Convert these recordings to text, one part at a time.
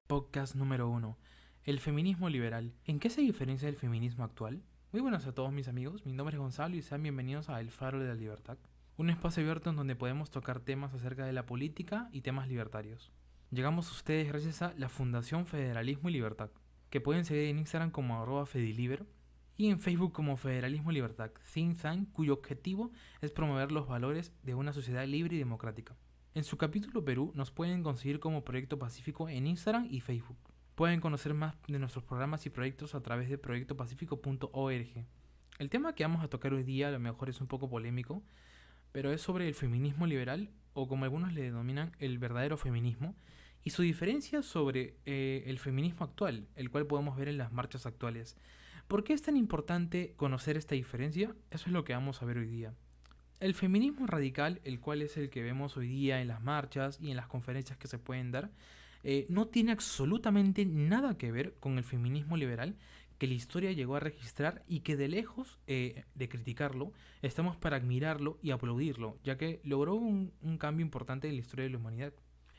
Podcast número 1. El feminismo liberal. ¿En qué se diferencia del feminismo actual? Muy buenas a todos mis amigos, mi nombre es Gonzalo y sean bienvenidos a El Faro de la Libertad, un espacio abierto en donde podemos tocar temas acerca de la política y temas libertarios. Llegamos a ustedes gracias a la Fundación Federalismo y Libertad, que pueden seguir en Instagram como @fediliber y en Facebook como Federalismo y Libertad, think tank cuyo objetivo es promover los valores de una sociedad libre y democrática. En su capítulo Perú nos pueden conseguir como Proyecto Pacífico en Instagram y Facebook. Pueden conocer más de nuestros programas y proyectos a través de proyectopacífico.org. El tema que vamos a tocar hoy día a lo mejor es un poco polémico, pero es sobre el feminismo liberal, o como algunos le denominan, el verdadero feminismo, y su diferencia sobre el feminismo actual, el cual podemos ver en las marchas actuales. ¿Por qué es tan importante conocer esta diferencia? Eso es lo que vamos a ver hoy día. El feminismo radical, el cual es el que vemos hoy día en las marchas y en las conferencias que se pueden dar, no tiene absolutamente nada que ver con el feminismo liberal que la historia llegó a registrar y que de lejos de criticarlo, estamos para admirarlo y aplaudirlo, ya que logró un cambio importante en la historia de la humanidad.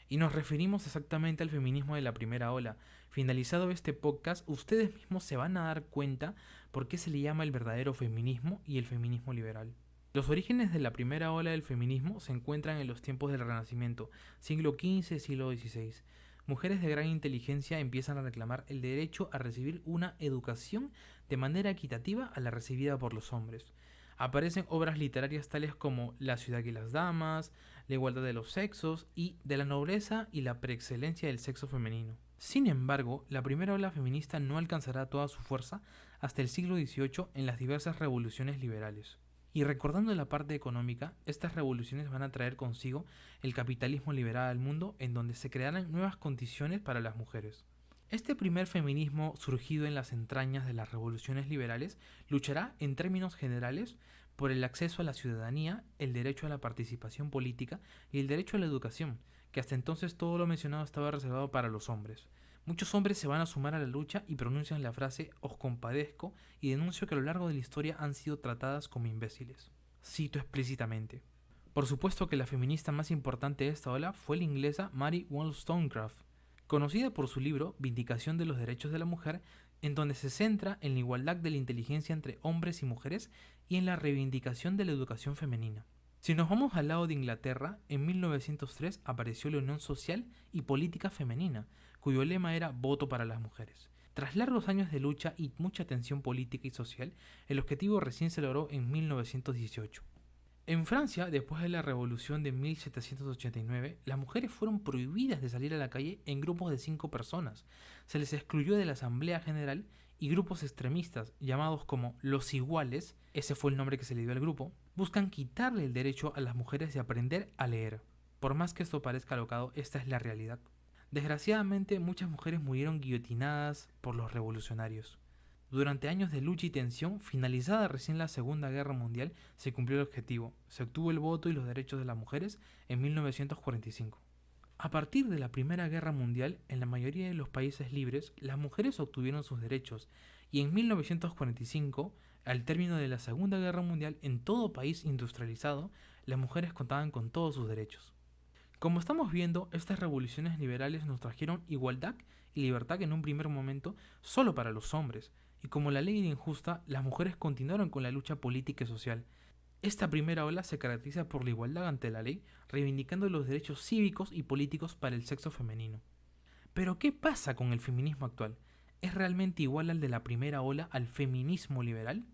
Y nos referimos exactamente al feminismo de la primera ola. Finalizado este podcast, ustedes mismos se van a dar cuenta por qué se le llama el verdadero feminismo y el feminismo liberal. Los orígenes de la primera ola del feminismo se encuentran en los tiempos del Renacimiento, siglo XV, siglo XVI. Mujeres de gran inteligencia empiezan a reclamar el derecho a recibir una educación de manera equitativa a la recibida por los hombres. Aparecen obras literarias tales como La ciudad y las damas, La igualdad de los sexos y De la nobleza y la preexcelencia del sexo femenino. Sin embargo, la primera ola feminista no alcanzará toda su fuerza hasta el siglo XVIII en las diversas revoluciones liberales. Y recordando la parte económica, estas revoluciones van a traer consigo el capitalismo liberal al mundo, en donde se crearán nuevas condiciones para las mujeres. Este primer feminismo surgido en las entrañas de las revoluciones liberales luchará en términos generales por el acceso a la ciudadanía, el derecho a la participación política y el derecho a la educación, que hasta entonces todo lo mencionado estaba reservado para los hombres. Muchos hombres se van a sumar a la lucha y pronuncian la frase "os compadezco" y denuncio que a lo largo de la historia han sido tratadas como imbéciles. Cito explícitamente. Por supuesto que la feminista más importante de esta ola fue la inglesa Mary Wollstonecraft, conocida por su libro Vindicación de los Derechos de la Mujer, en donde se centra en la igualdad de la inteligencia entre hombres y mujeres y en la reivindicación de la educación femenina. Si nos vamos al lado de Inglaterra, en 1903 apareció la Unión Social y Política Femenina, cuyo lema era voto para las mujeres. Tras largos años de lucha y mucha tensión política y social, el objetivo recién se logró en 1918. En Francia, después de la Revolución de 1789, las mujeres fueron prohibidas de salir a la calle en grupos de 5 personas. Se les excluyó de la Asamblea General y grupos extremistas, llamados como los Iguales, ese fue el nombre que se le dio al grupo, buscan quitarle el derecho a las mujeres de aprender a leer. Por más que esto parezca alocado, esta es la realidad. Desgraciadamente, muchas mujeres murieron guillotinadas por los revolucionarios. Durante años de lucha y tensión, finalizada recién la Segunda Guerra Mundial, se cumplió el objetivo. Se obtuvo el voto y los derechos de las mujeres en 1945. A partir de la Primera Guerra Mundial, en la mayoría de los países libres, las mujeres obtuvieron sus derechos, y en 1945, al término de la Segunda Guerra Mundial, en todo país industrializado, las mujeres contaban con todos sus derechos. Como estamos viendo, estas revoluciones liberales nos trajeron igualdad y libertad en un primer momento solo para los hombres, y como la ley era injusta, las mujeres continuaron con la lucha política y social. Esta primera ola se caracteriza por la igualdad ante la ley, reivindicando los derechos cívicos y políticos para el sexo femenino. Pero ¿qué pasa con el feminismo actual? ¿Es realmente igual al de la primera ola al feminismo liberal?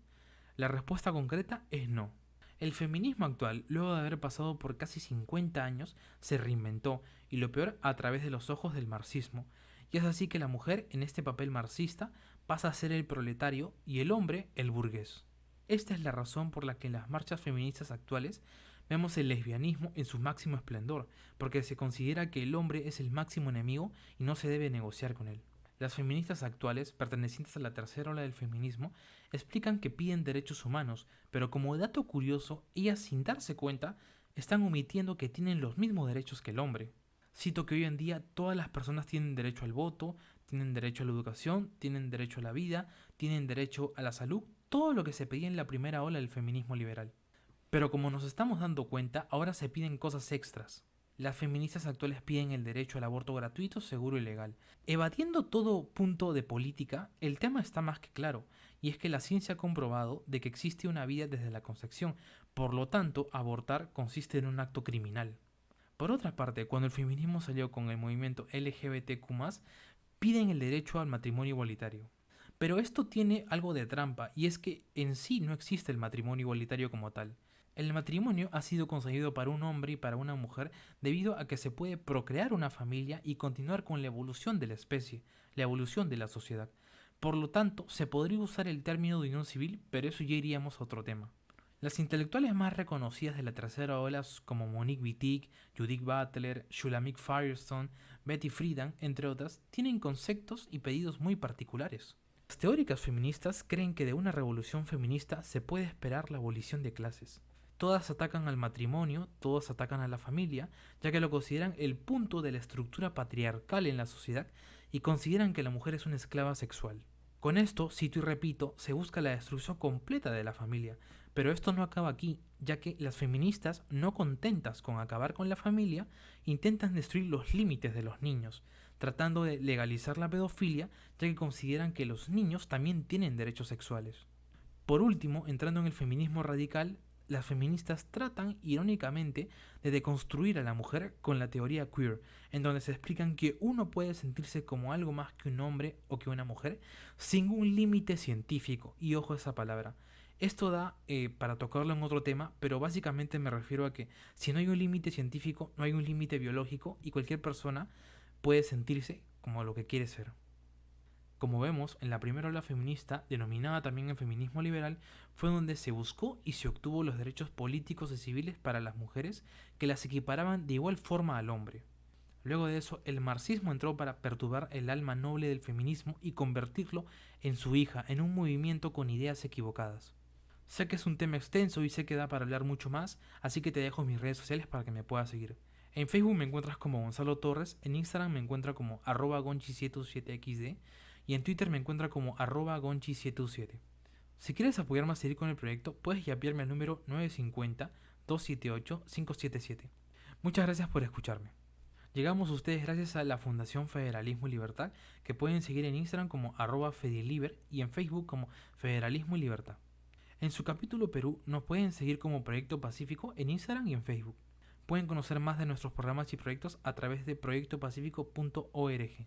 La respuesta concreta es no. El feminismo actual, luego de haber pasado por casi 50 años, se reinventó, y lo peor a través de los ojos del marxismo. Y es así que la mujer, en este papel marxista, pasa a ser el proletario y el hombre el burgués. Esta es la razón por la que en las marchas feministas actuales vemos el lesbianismo en su máximo esplendor, porque se considera que el hombre es el máximo enemigo y no se debe negociar con él. Las feministas actuales, pertenecientes a la tercera ola del feminismo, explican que piden derechos humanos, pero como dato curioso, ellas sin darse cuenta están omitiendo que tienen los mismos derechos que el hombre. Cito que hoy en día todas las personas tienen derecho al voto, tienen derecho a la educación, tienen derecho a la vida, tienen derecho a la salud, todo lo que se pedía en la primera ola del feminismo liberal. Pero como nos estamos dando cuenta, ahora se piden cosas extras. Las feministas actuales piden el derecho al aborto gratuito, seguro y legal. Evadiendo todo punto de política, el tema está más que claro, y es que la ciencia ha comprobado de que existe una vida desde la concepción, por lo tanto, abortar consiste en un acto criminal. Por otra parte, cuando el feminismo salió con el movimiento LGBTQ+, piden el derecho al matrimonio igualitario. Pero esto tiene algo de trampa, y es que en sí no existe el matrimonio igualitario como tal. El matrimonio ha sido concebido para un hombre y para una mujer debido a que se puede procrear una familia y continuar con la evolución de la especie, la evolución de la sociedad. Por lo tanto, se podría usar el término de unión civil, pero eso ya iríamos a otro tema. Las intelectuales más reconocidas de la tercera ola como Monique Wittig, Judith Butler, Shulamit Firestone, Betty Friedan, entre otras, tienen conceptos y pedidos muy particulares. Las teóricas feministas creen que de una revolución feminista se puede esperar la abolición de clases. Todas atacan al matrimonio, todas atacan a la familia, ya que lo consideran el punto de la estructura patriarcal en la sociedad y consideran que la mujer es una esclava sexual. Con esto, cito y repito, se busca la destrucción completa de la familia, pero esto no acaba aquí, ya que las feministas, no contentas con acabar con la familia, intentan destruir los límites de los niños, tratando de legalizar la pedofilia, ya que consideran que los niños también tienen derechos sexuales. Por último, entrando en el feminismo radical, las feministas tratan, irónicamente, de deconstruir a la mujer con la teoría queer, en donde se explican que uno puede sentirse como algo más que un hombre o que una mujer sin un límite científico, y ojo a esa palabra. Esto da para tocarlo en otro tema, pero básicamente me refiero a que si no hay un límite científico, no hay un límite biológico y cualquier persona puede sentirse como lo que quiere ser. Como vemos, en la primera ola feminista, denominada también el feminismo liberal, fue donde se buscó y se obtuvo los derechos políticos y civiles para las mujeres que las equiparaban de igual forma al hombre. Luego de eso, el marxismo entró para perturbar el alma noble del feminismo y convertirlo en su hija, en un movimiento con ideas equivocadas. Sé que es un tema extenso y sé que da para hablar mucho más, así que te dejo mis redes sociales para que me puedas seguir. En Facebook me encuentras como Gonzalo Torres, en Instagram me encuentras como @gonchi727xd y en Twitter me encuentras como @gonchi727. Si quieres apoyarme a seguir con el proyecto, puedes yapearme al número 950-278-577. Muchas gracias por escucharme. Llegamos a ustedes gracias a la Fundación Federalismo y Libertad, que pueden seguir en Instagram como @fediliber y en Facebook como Federalismo y Libertad. En su capítulo Perú nos pueden seguir como Proyecto Pacífico en Instagram y en Facebook. Pueden conocer más de nuestros programas y proyectos a través de proyectopacífico.org.